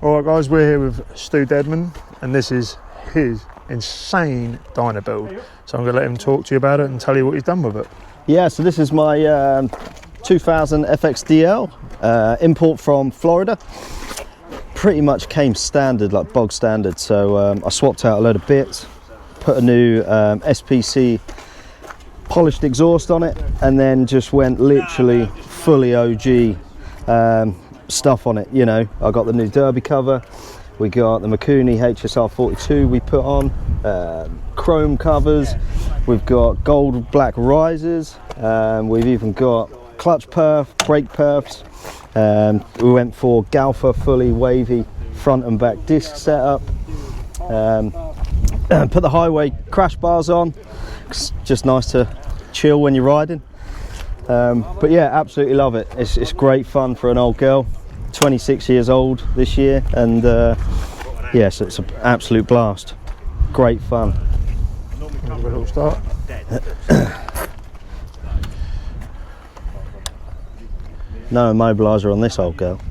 Alright guys, we're here with Stu Deadman and this is his insane Dyna build. So I'm going to let him talk to you about it and tell you what he's done with it. Yeah, so this is my 2000 FXDL, import from Florida. Pretty much came standard, like bog standard. So I swapped out a load of bits, put a new SPC polished exhaust on it, and then just went literally fully OG stuff on it. You know, I got the new derby cover, we got the Mikuni HSR 42 we put on, chrome covers, we've got gold black risers, we've even got clutch perf, brake perfs, we went for Galfa fully wavy front and back disc setup, put the highway crash bars on. It's just nice to chill when you're riding. But yeah, absolutely love it. It's great fun for an old girl. 26 years old this year, and yes, it's an absolute blast. Great fun. Give it a little start. No immobiliser on this old girl.